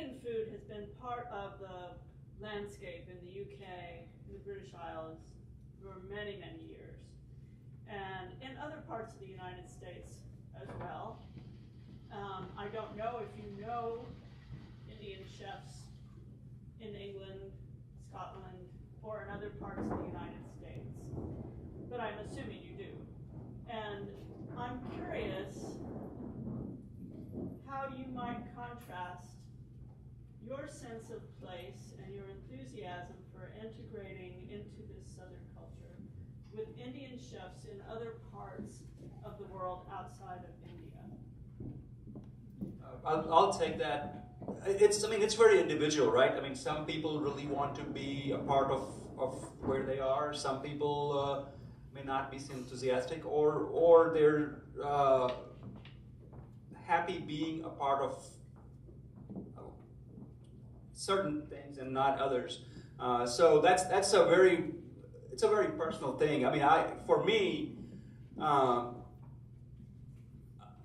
Indian food has been part of the landscape in the UK, in the British Isles, for many, many years. And in other parts of the United States as well. I don't know if you know Indian chefs in England, Scotland, or in other parts of the United States, but I'm assuming you do. And I'm curious how you might contrast your sense of place and your enthusiasm for integrating into this Southern culture with Indian chefs in other parts of the world outside of India. I'll take that. I mean, it's very individual, right? I mean, some people really want to be a part of where they are. Some people may not be so enthusiastic, or they're happy being a part of certain things and not others. So it's a very personal thing. I mean, for me.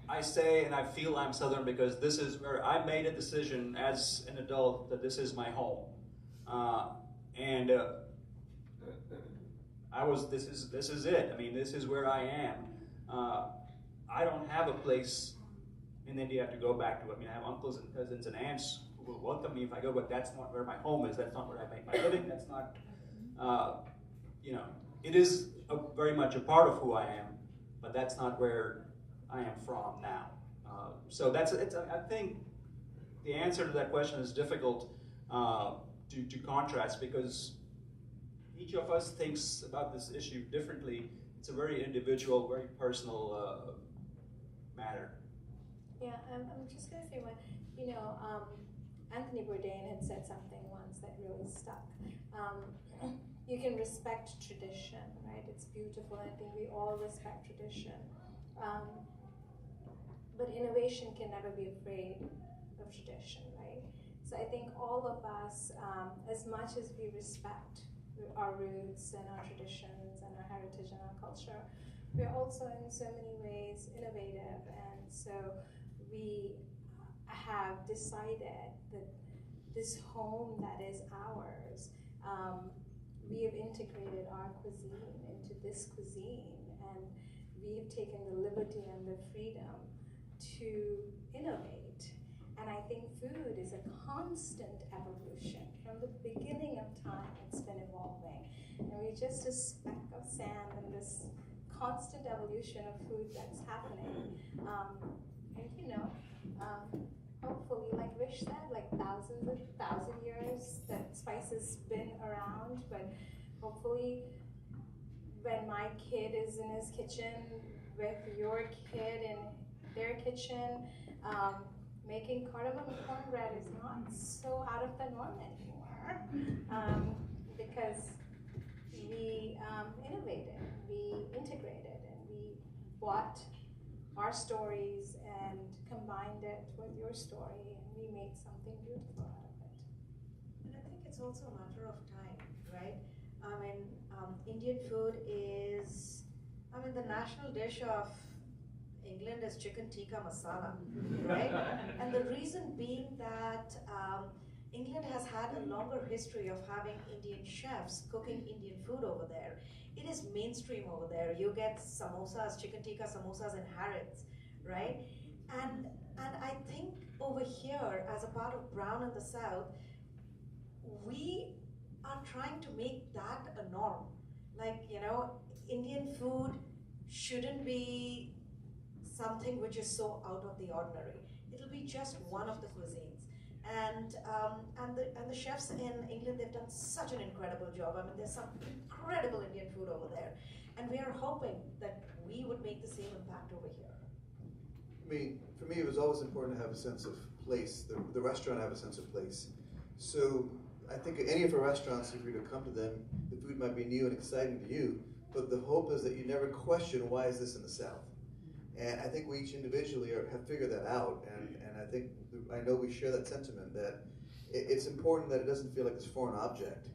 I say and I feel I'm Southern because this is where I made a decision as an adult that this is my home, and this is it. I mean, this is where I am. I don't have a place in India to go back to. I mean, I have uncles and cousins and aunts who will welcome me if I go, but that's not where my home is. That's not where I make my living. That's not, it is very much a part of who I am, but that's not where I am from now. So I think the answer to that question is difficult to contrast because each of us thinks about this issue differently. It's a very individual, very personal matter. Yeah, I'm just going to say one. Anthony Bourdain had said something once that really stuck. You can respect tradition, right? It's beautiful. I think we all respect tradition. But innovation can never be afraid of tradition, right? So I think all of us, as much as we respect our roots and our traditions and our heritage and our culture, we're also in so many ways innovative. And so we have decided that this home that is ours, we have integrated our cuisine into this cuisine, and we have taken the liberty and the freedom to innovate. And I think food is a constant evolution. From the beginning of time, it's been evolving. And we're just a speck of sand in this constant evolution of food that's happening. Hopefully, like Rish said, like thousand years that spice has been around, but hopefully when my kid is in his kitchen with your kid in their kitchen, making cardamom cornbread is not so out of the norm anymore, because we innovated, we integrated, and we bought our stories and combined it with your story, and we made something beautiful out of it. And I think it's also a matter of time, right? I mean, Indian food is, the national dish of England is chicken tikka masala, right? And the reason being that England has had a longer history of having Indian chefs cooking Indian food over there. It is mainstream over there. You get samosas, chicken tikka samosas in Harrods, right? And I think over here, as a part of Brown in the South, we are trying to make that a norm. Like, Indian food shouldn't be something which is so out of the ordinary. It'll be just one of the cuisines. And the chefs in England, they've done such an incredible job. There's some incredible Indian food over there. And we are hoping that we would make the same impact over here. For me, it was always important to have a sense of place. The restaurant have a sense of place. So I think any of our restaurants, if you were to come to them, the food might be new and exciting to you, but the hope is that you never question, why is this in the South? And I think we each individually have figured that out, and I know we share that sentiment that it's important that it doesn't feel like it's a foreign object,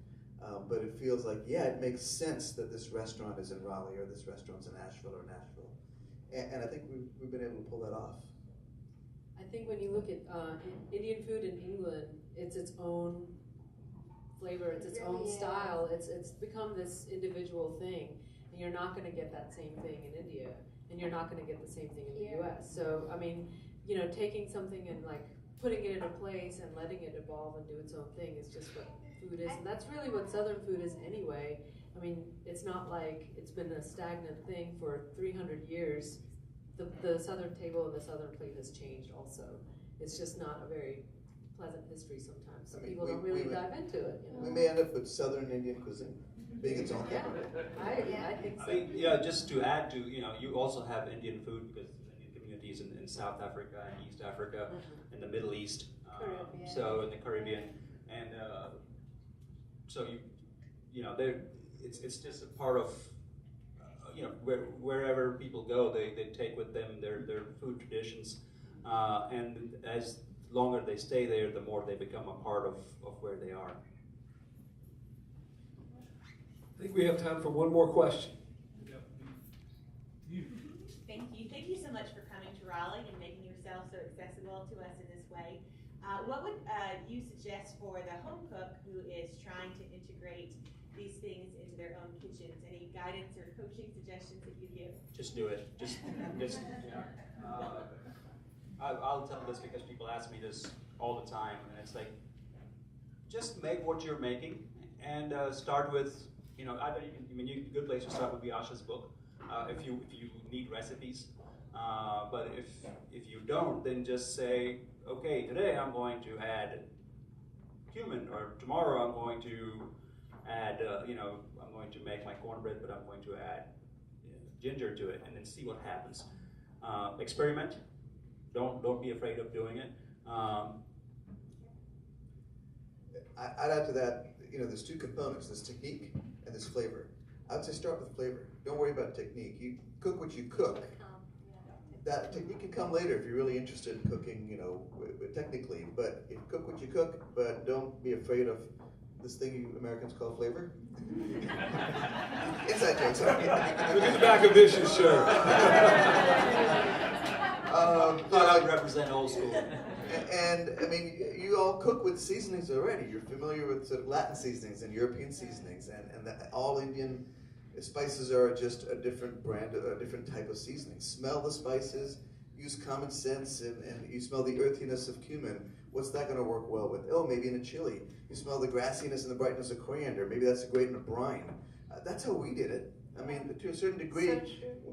but it feels like, yeah, it makes sense that this restaurant is in Raleigh or this restaurant's in Asheville or Nashville. And I think we've been able to pull that off. I think when you look at Indian food in England, it's its own flavor, it's its own style. It's become this individual thing, and you're not going to get that same thing in India, and you're not going to get the same thing in the U.S. So I mean, you know, taking something and like putting it in a place and letting it evolve and do its own thing is just what food is, and that's really what Southern food is anyway. I mean, it's not like it's been a stagnant thing for 300 years. The Southern table and the Southern plate has changed also. It's just not a very pleasant history sometimes, so people don't really dive into it. You know? We may end up with Southern Indian cuisine being its own thing. I think so. I mean, yeah, just to add to, you know, you also have Indian food because there's Indian communities in South Africa and East Africa, in the Middle East, so in the Caribbean, and so you know, it's just a part of, you know, wherever people go, they take with them their food traditions, and as longer they stay there, the more they become a part of where they are. I think we have time for one more question. Thank you so much for coming to Raleigh and making yourself so accessible to us in this way. What would you suggest for the home cook who is trying to integrate these things into their own kitchens? Any guidance or coaching suggestions that you give? Just do it. Just yeah. I'll tell this because people ask me this all the time, and it's like, just make what you're making, and start with, you know, a good place to start would be Asha's book, if you need recipes. But if you don't, then just say, okay, today I'm going to add cumin, or tomorrow I'm going to add, you know, I'm going to make my cornbread, but I'm going to add ginger to it, and then see what happens. Experiment. Don't be afraid of doing it. I'd add to that, you know, there's two components, there's technique and there's flavor. I would say start with flavor. Don't worry about technique. You cook what you cook. That technique can come later if you're really interested in cooking, you know, technically. But you cook what you cook, but don't be afraid of this thing you Americans call flavor. Inside joke, sorry. Look at the back of this, sure. I would represent old school. And I mean, you all cook with seasonings already. You're familiar with sort of Latin seasonings and European seasonings, and all Indian spices are just a different brand, a different type of seasoning. Smell the spices, use common sense, and you smell the earthiness of cumin. What's that going to work well with? Oh, maybe in a chili. You smell the grassiness and the brightness of coriander. Maybe that's great in a brine. That's how we did it. I mean, to a certain degree,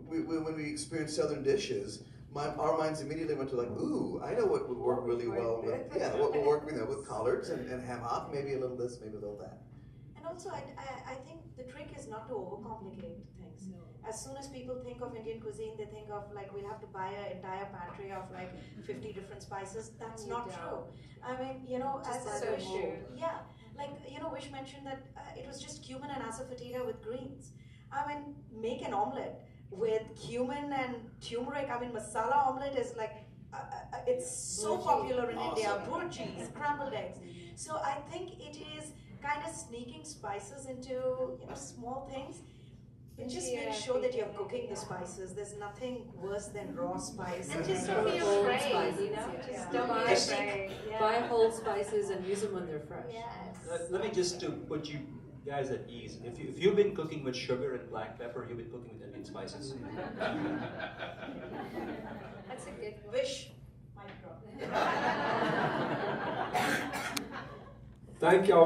when we experience Southern dishes, our minds immediately went to like, ooh, I know what would work really well with, what would work with collards and ham hock, maybe a little this, maybe a little that. And also, I think the trick is not to overcomplicate things. No. As soon as people think of Indian cuisine, they think of like, we'll have to buy an entire pantry of like 50 different spices. That's not true. I mean, you know, as Wish, like, you know, Wish mentioned that it was just cumin and asafoetida with greens. I mean, make an omelette with cumin and turmeric. I mean, masala omelette is like, it's so popular in India. Burji, scrambled eggs. So I think it is kind of sneaking spices into, you know, small things. And just make sure that you're cooking the spices. There's nothing worse than raw spice. And just don't be afraid, you know? Just don't be afraid. Buy whole spices and use them when they're fresh. Yes. Let me just to put you guys at ease. If you've been cooking with sugar and black pepper, you've been cooking with Indian spices. That's a good one. Wish. Thank y'all.